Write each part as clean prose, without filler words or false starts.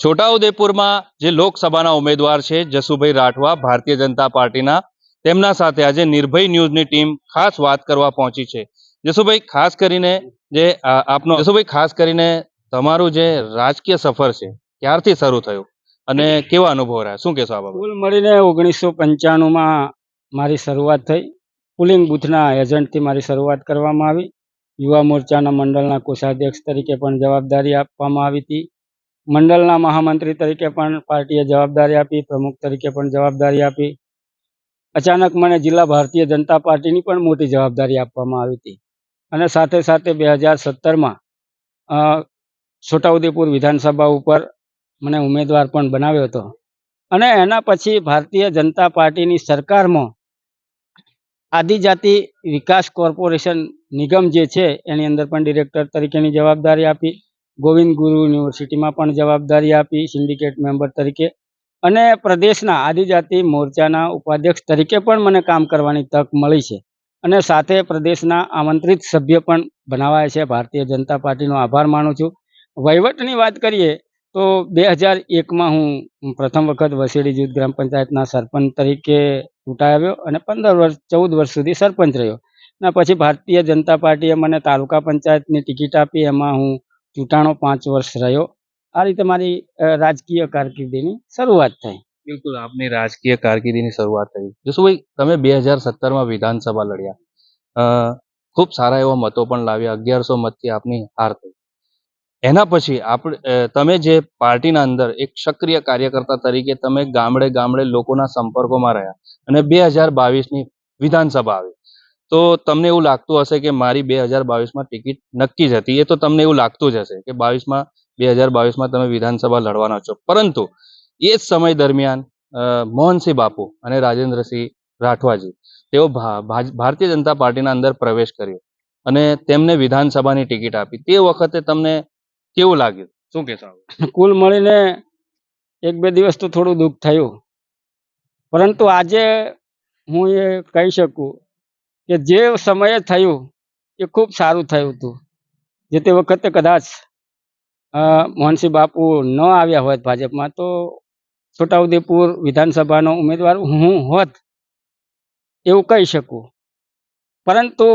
છોટાઉદેપુરમાં જે લોકસભાના ઉમેદવાર છે જસુભાઈ રાઠવા ભારતીય જનતા પાર્ટીના, તેમના સાથે આજે નિર્ભય ન્યૂઝની ટીમ ખાસ વાત કરવા પહોંચી છે. જસુભાઈ, ખાસ કરીને તમારું જે રાજકીય સફર છે ક્યારથી શરૂ થયું અને કેવા અનુભવ રહ્યા, શું કહેશો આ બાબતે? કુલ મળીને 1995માં મારી શરૂઆત થઈ. પુલિંગ બૂથના એજન્ટથી મારી શરૂઆત કરવામાં આવી. યુવા મોરચાના મંડળના કોષાધ્યક્ષ તરીકે પણ જવાબદારી આપવામાં આવી હતી. મંડળના મહામંત્રી તરીકે પણ પાર્ટીએ જવાબદારી આપી, પ્રમુખ તરીકે પણ જવાબદારી આપી. અચાનક મને જિલ્લા ભારતીય જનતા પાર્ટીની પણ મોટી જવાબદારી આપવામાં આવી હતી. અને સાથે સાથે 2017માં છોટાઉદેપુર વિધાનસભા ઉપર મને ઉમેદવાર પણ બનાવ્યો હતો. અને એના પછી ભારતીય જનતા પાર્ટીની સરકારમાં આદિજાતિ વિકાસ કોર્પોરેશન નિગમ જે છે એની અંદર પણ ડિરેક્ટર તરીકેની જવાબદારી આપી. ગોવિંદ ગુરુ યુનિવર્સિટીમાં પણ જવાબદારી આપી સિન્ડિકેટ મેમ્બર તરીકે. અને પ્રદેશના આદિજાતિ મોરચાના ઉપાધ્યક્ષ તરીકે પણ મને કામ કરવાની તક મળી છે. અને સાથે પ્રદેશના આમંત્રિત સભ્ય પણ બનાવાય છે. ભારતીય જનતા પાર્ટીનો આભાર માનું છું. વહીવટની વાત કરીએ તો 2001માં હું પ્રથમ વખત વસેડી જૂથ ગ્રામ પંચાયતના સરપંચ તરીકે ચૂંટાઈ આવ્યો અને 14 વર્ષ સુધી સરપંચ રહ્યો. અને પછી ભારતીય જનતા પાર્ટીએ મને તાલુકા પંચાયતની ટિકિટ આપી, એમાં હું ચૂંટાણો 5 વર્ષ રહ્યો. આ રીતે મારી રાજકીય કારકિર્દીની શરૂઆત થઈ. બિલકુલ, આપની રાજકીય કારકિર્દીની શરૂઆત થઈ. જસુભાઈ, તમે 2017માં વિધાનસભા લડ્યા, ખૂબ સારા એવા મતો પણ લાવ્યા, 1100 મતથી આપની હાર થઈ. એના પછી તમે જે પાર્ટીના અંદર એક સક્રિય કાર્યકર્તા તરીકે તમે ગામડે ગામડે લોકોના સંપર્કોમાં રહ્યા અને 2022ની વિધાનસભા આવી, તો તમને એવું લાગતું હશે કે મારી 2022માં ટિકિટ નક્કી જ હતી. એ તો તમને એવું લાગતું જ હશે કે 2022માં તમે વિધાનસભા લડવાના છો. પરંતુ એ જ સમય દરમિયાન મોહનસિંહ બાપુ અને રાજેન્દ્રસિંહ રાઠવાજી તેઓ ભારતીય જનતા પાર્ટીના અંદર પ્રવેશ કર્યો અને તેમને વિધાનસભાની ટિકિટ આપી. તે વખતે તમને કેવું લાગ્યું, શું કહેશો? કુલ મળીને 1-2 દિવસ તો થોડું દુઃખ થયું, પરંતુ આજે હું એ કહી શકું કે જે સમયે થયું એ ખૂબ સારું થયું હતું. જે તે વખતે કદાચ મોહનસિંહ બાપુ ન આવ્યા હોત ભાજપમાં તો છોટાઉદેપુર વિધાનસભાનો ઉમેદવાર હું હોત એવું કહી શકું. પરંતુ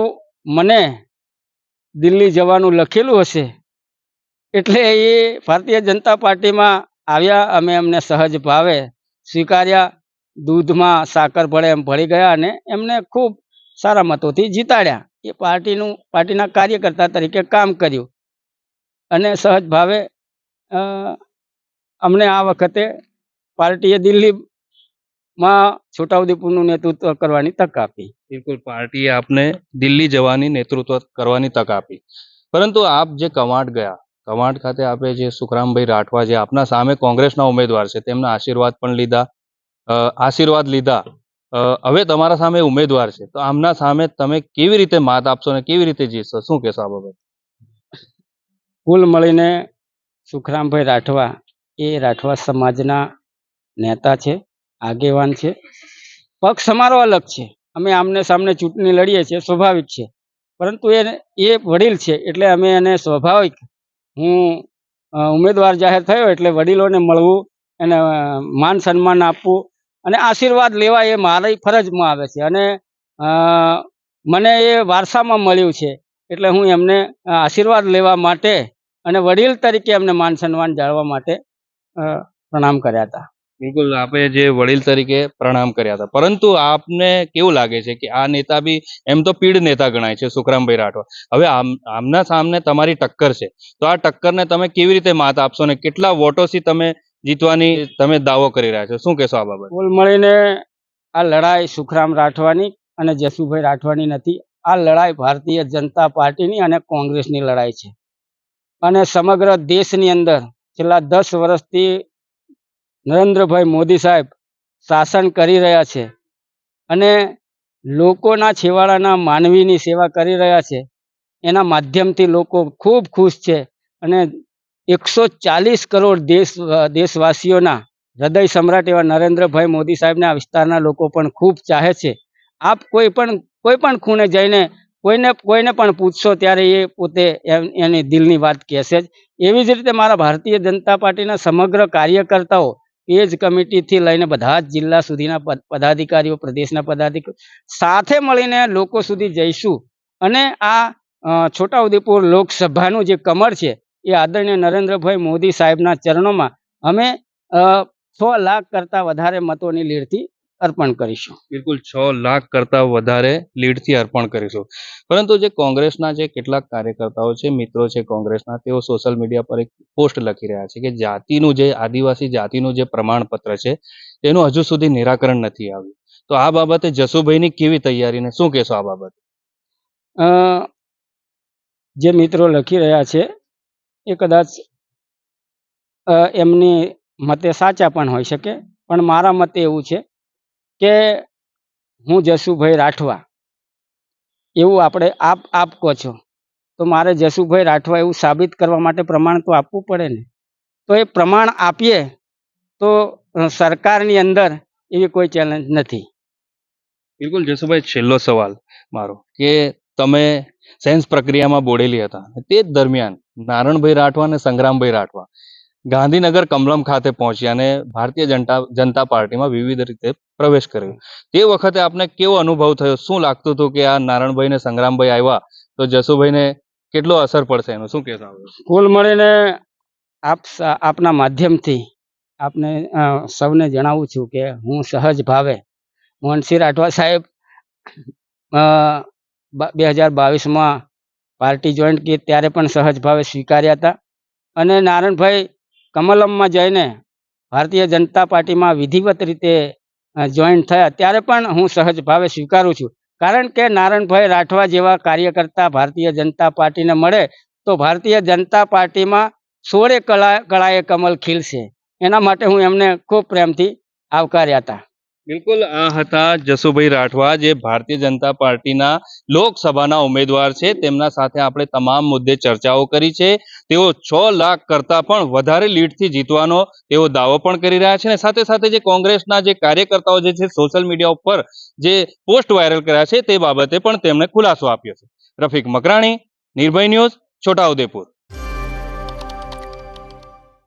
મને દિલ્હી જવાનું લખેલું હશે એટલે એ ભારતીય જનતા પાર્ટીમાં આવ્યા. અમે એમને સહજ ભાવે સ્વીકાર્યા. દૂધમાં સાકર ભળે એમ ભળી ગયા અને એમને ખૂબ સારા મતોથી જીતાડ્યા. એ પાર્ટીના કાર્યકર્તા તરીકે કામ કર્યું અને સહજ ભાવે અમને આ વખતે પાર્ટીએ દિલ્હીમાં છોટાઉદેપુરનું નેતૃત્વ કરવાની તક આપી. બિલકુલ, પાર્ટીએ આપને દિલ્હી જવાની નેતૃત્વ કરવાની તક આપી. પરંતુ આપ જે કવાંટ ગયા, કવાંટ ખાતે આપે જે સુખરામભાઈ રાઠવા જે આપના સામે કોંગ્રેસના ઉમેદવાર છે તેમના આશીર્વાદ લીધા. હવે તમારા સામે ઉમેદવાર છે, તો આમના સામે તમે કેવી રીતે માત આપશો અને કેવી રીતે જીતશો, શું કહેશો આ બાબતે? કુલ મળીને સુખરામભાઈ રાઠવા એ રાઠવા સમાજના નેતા છે, આગેવાન છે. પક્ષ અમારો અલગ છે, અમે આમને સામને ચૂંટણી લડીએ છીએ, સ્વાભાવિક છે. પરંતુ એ વડીલ છે એટલે અમે એને સ્વાભાવિક, હું ઉમેદવાર જાહેર થયો એટલે વડીલોને મળવું, એને માન સન્માન આપવું અને આશીર્વાદ લેવા એ મારી ફરજમાં આવે છે. અને મને એ વારસામાં મળ્યું છે એટલે હું એમને આશીર્વાદ લેવા માટે અને વડીલ તરીકે એમને માન સન્માન જાળવવા માટે પ્રણામ કર્યા હતા. બિલકુલ, આપે જે વડીલ તરીકે પ્રણામ કર્યા હતા. પરંતુ આપને કેવું લાગે છે કે આ નેતા બી એમ તો પીઢ નેતા ગણાય છે સુખરામભાઈ રાઠવા, હવે આમના સામને તમારી ટક્કર છે, તો આ ટક્કરને તમે કેવી રીતે માત આપશો ને કેટલા વોટોથી તમે જીતવાની તમે દાવો કરી રહ્યા છો, શું કહેશો આ બાબતે? કુલ મળીને આ લડાઈ સુખરામ રાઠવાની અને જસુભાઈ રાઠવાની નથી. આ લડાઈ ભારતીય જનતા પાર્ટીની અને કોંગ્રેસની લડાઈ છે. અને સમગ્ર દેશની અંદર છેલ્લા 10 વર્ષથી નરેન્દ્રભાઈ મોદી સાહેબ શાસન કરી રહ્યા છે અને લોકોના છેવાડાના માનવીની સેવા કરી રહ્યા છે. એના માધ્યમથી લોકો ખૂબ ખુશ છે અને 140 કરોડ દેશવાસીઓના હૃદય સમ્રાટ એવા નરેન્દ્રભાઈ મોદી સાહેબને આ વિસ્તારના લોકો પણ ખૂબ ચાહે છે. આપ કોઈ પણ ખૂણે જઈને કોઈને પણ પૂછશો ત્યારે એ પોતે એની દિલની વાત કહેશે જ. એવી જ રીતે મારા ભારતીય જનતા પાર્ટીના સમગ્ર કાર્યકર્તાઓ પેજ કમિટીથી લઈને બધા જ જિલ્લા સુધીના પદાધિકારીઓ, પ્રદેશના પદાધિકારીઓ સાથે મળીને લોકો સુધી જઈશું અને આ છોટાઉદેપુર લોકસભાનું જે કમળ છે એ આદરણીય નરેન્દ્રભાઈ મોદી સાહેબના ચરણોમાં અમે 6 લાખ કરતાં વધારે મતોની લીડથી અર્પણ કરીશું. બિલકુલ 6 લાખ કરતા વધારે લીડથી અર્પણ કરીશું. પરંતુ જે કોંગ્રેસના જે કેટલાક કાર્યકર્તાઓ છે, મિત્રો છે કોંગ્રેસના, તેઓ સોશિયલ મીડિયા પર એક પોસ્ટ લખી રહ્યા છે કે જાતિનું જે આદિવાસી જાતિનું જે પ્રમાણપત્ર છે તેનું હજુ સુધી નિરાકરણ નથી આવ્યું. તો આ બાબતે જસુભાઈની કેવી તૈયારીને શું કહેશો આ બાબતે? અ, જે મિત્રો લખી રહ્યા છે એ કદાચ એમની મતે સાચા પણ હોઈ શકે, પણ મારા મતે એવું છે કે હું જસુભાઈ રાઠવા એવું આપણે આપ કહો છો તો મારે જસુભાઈ રાઠવા એવું સાબિત કરવા માટે પ્રમાણ તો આપવું પડે ને. તો એ પ્રમાણ આપીએ તો સરકારની અંદર એવી કોઈ ચેલેન્જ નથી. બિલકુલ જસુભાઈ, છેલ્લો સવાલ મારો કે તમે સેન્સ પ્રક્રિયામાં બોડેલી હતા, તે જ દરમિયાન નારણભાઈ રાઠવા અને સંગ્રામભાઈ રાઠવા ગાંધીનગર કમલમ ખાતે પહોંચ્યા અને ભારતીય જનતા પાર્ટીમાં વિવિધ રીતે પ્રવેશ કર્યો. તે વખતે આપને કેવો અનુભવ થયો? શું લાગતું હતું કે આ નારણભાઈ ને સંગ્રામભાઈ આવ્યા તો જસુભાઈને કેટલો અસર પડશે એનું શું કહેશો? કુલ મળીને આપના માધ્યમથી આપને સૌને જણાવું છું કે હું સહજ ભાવે મોહનસિંહ રાઠવા સાહેબ 2022માં પાર્ટી જોઈન્ટ કરી ત્યારે પણ સહજ ભાવે સ્વીકાર્યા હતા અને નારણભાઈ કમલમમાં જઈને ભારતીય જનતા પાર્ટીમાં વિધિવત રીતે જોઈન્ટ થયા ત્યારે પણ હું સહજ ભાવે સ્વીકારું છું. કારણ કે નારણભાઈ રાઠવા જેવા કાર્યકર્તા ભારતીય જનતા પાર્ટીને મળે તો ભારતીય જનતા પાર્ટીમાં 16 કળાએ કમલ ખીલશે. એના માટે હું એમને ખૂબ પ્રેમથી આવકાર્યા હતા. બિલકુલ, આ હતા જસુભાઈ રાઠવા, જે ભારતીય જનતા પાર્ટીના લોકસભાના ઉમેદવાર છે. તેમના સાથે આપણે તમામ મુદ્દે ચર્ચાઓ કરી છે. તેઓ 6 લાખ કરતા પણ વધારે લીડથી જીતવાનો તેઓ દાવો પણ કરી રહ્યા છે અને સાથે સાથે જે કોંગ્રેસના જે કાર્યકર્તાઓ જે છે સોશિયલ મીડિયા ઉપર જે પોસ્ટ વાયરલ કર્યા છે તે બાબતે પણ તેમણે ખુલાસો આપ્યો છે. રફીક મકરાણી, નિર્ભય ન્યૂઝ, છોટાઉદેપુર.